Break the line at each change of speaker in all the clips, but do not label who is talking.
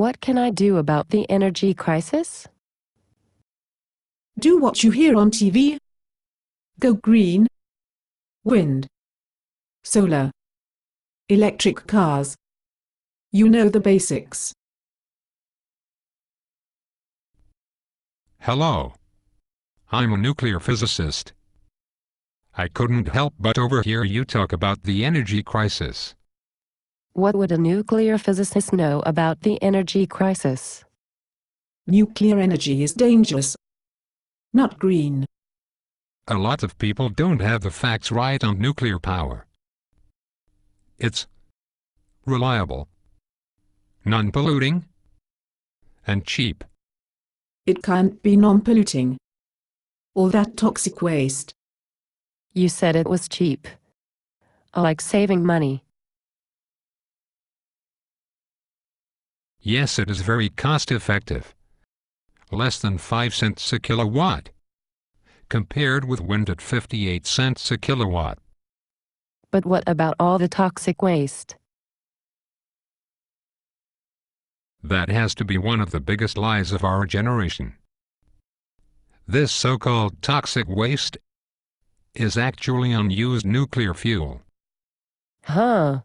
What can I do about the energy crisis?
Do what you hear on TV. Go green. Wind. Solar. Electric cars. You know the basics.
Hello. I'm a nuclear physicist. I couldn't help but overhear you talk about the energy crisis.
What would a nuclear physicist know about the energy crisis?
Nuclear energy is dangerous. Not green.
A lot of people don't have the facts right on nuclear power. It's reliable, non-polluting, and cheap.
It can't be non-polluting. All that toxic waste.
You said it was cheap. I like saving money.
Yes, it is very cost-effective. Less than 5 cents a kilowatt, compared with wind at 58 cents a kilowatt.
But what about all the toxic waste?
That has to be one of the biggest lies of our generation. This so-called toxic waste is actually unused nuclear fuel.
Huh?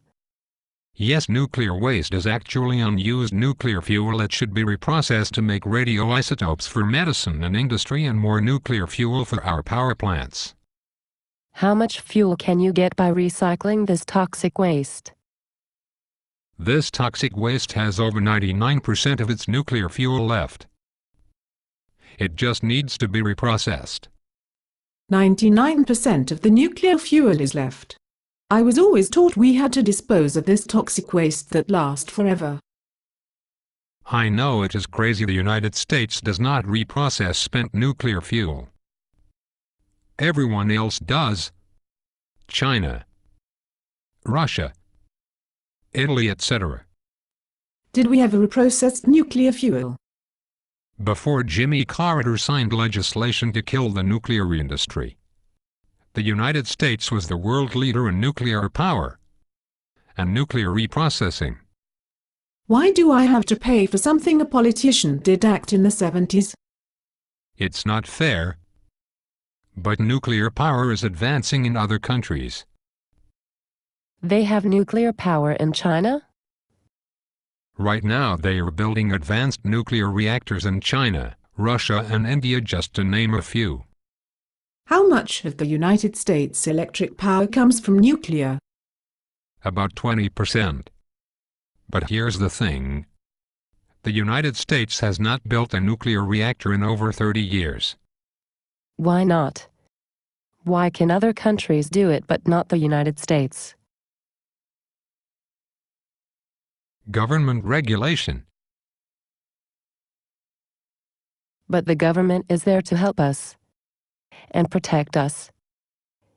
Yes, nuclear waste is actually unused nuclear fuel that should be reprocessed to make radioisotopes for medicine and industry and more nuclear fuel for our power plants.
How much fuel can you get by recycling this toxic waste?
This toxic waste has over 99% of its nuclear fuel left. It just needs to be reprocessed.
99% of the nuclear fuel is left. I was always taught we had to dispose of this toxic waste that lasts forever.
I know it is crazy the United States does not reprocess spent nuclear fuel. Everyone else does. China, Russia, Italy, etc.
Did we ever reprocess nuclear fuel?
Before Jimmy Carter signed legislation to kill the nuclear industry, the United States was the world leader in nuclear power and nuclear reprocessing.
Why do I have to pay for something a politician did act in the 70s?
It's not fair. But nuclear power is advancing in other countries.
They have nuclear power in China?
Right now they are building advanced nuclear reactors in China, Russia and India, just to name a few.
How much of the United States' electric power comes from nuclear?
About 20%. But here's the thing. The United States has not built a nuclear reactor in over 30 years.
Why not? Why can other countries do it but not the United States?
Government regulation.
But the government is there to help us and protect us.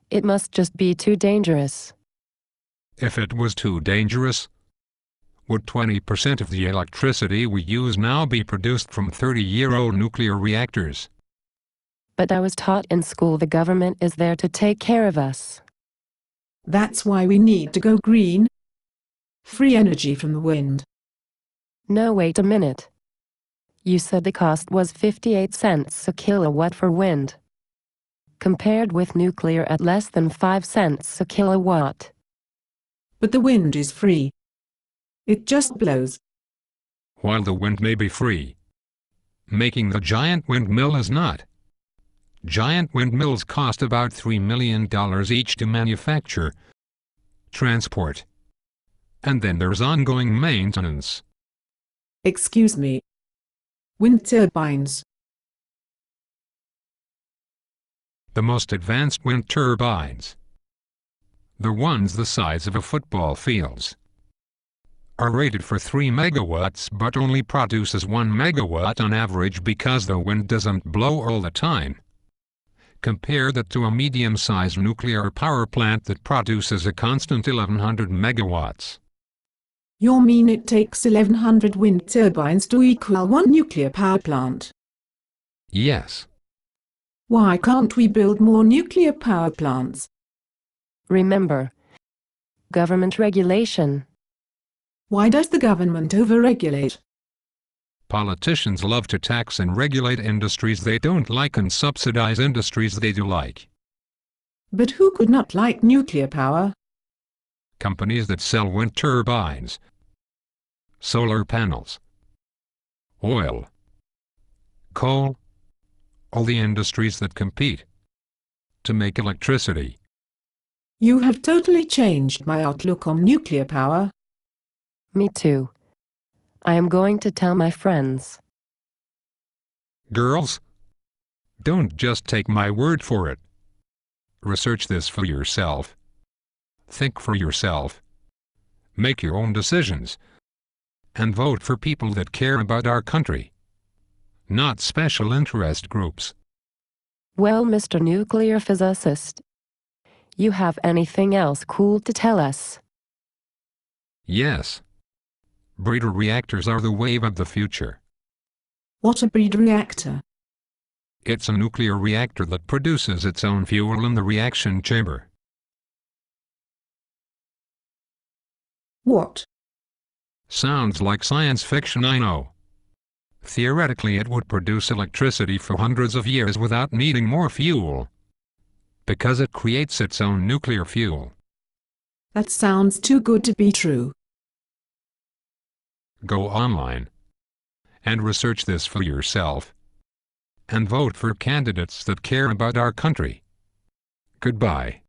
It must just be too dangerous.
If it was too dangerous, would 20% of the electricity we use now be produced from 30-year-old nuclear reactors?
But I was taught in school the government is there to take care of us.
That's why we need to go green. Free energy from the wind.
No, wait a minute. You said the cost was 58 cents a kilowatt for wind, compared with nuclear at less than 5 cents a kilowatt.
But the wind is free. It just blows.
While the wind may be free, making the giant windmill is not. Giant windmills cost about $3 million each to manufacture, transport, and then there's ongoing maintenance.
Excuse me. Wind turbines.
The most advanced wind turbines, the ones the size of a football field, are rated for 3 megawatts but only produces 1 megawatt on average because the wind doesn't blow all the time. Compare that to a medium-sized nuclear power plant that produces a constant 1100 megawatts.
You mean it takes 1100 wind turbines to equal 1 nuclear power plant?
Yes.
Why can't we build more nuclear power plants?
Remember, government regulation.
Why does the government overregulate?
Politicians love to tax and regulate industries they don't like and subsidize industries they do like.
But who could not like nuclear power?
Companies that sell wind turbines, solar panels, oil, coal, all the industries that compete to make electricity.
You have totally changed my outlook on nuclear power.
Me too. I am going to tell my friends.
Girls, don't just take my word for it. Research this for yourself. Think for yourself. Make your own decisions. And vote for people that care about our country, not special interest groups.
Well, Mr. Nuclear Physicist, you have anything else cool to tell us?
Yes. Breeder reactors are the wave of the future.
What a breeder reactor?
It's a nuclear reactor that produces its own fuel in the reaction chamber.
What?
Sounds like science fiction, I know. Theoretically, it would produce electricity for hundreds of years without needing more fuel, because it creates its own nuclear fuel.
That sounds too good to be true.
Go online and research this for yourself, and vote for candidates that care about our country. Goodbye.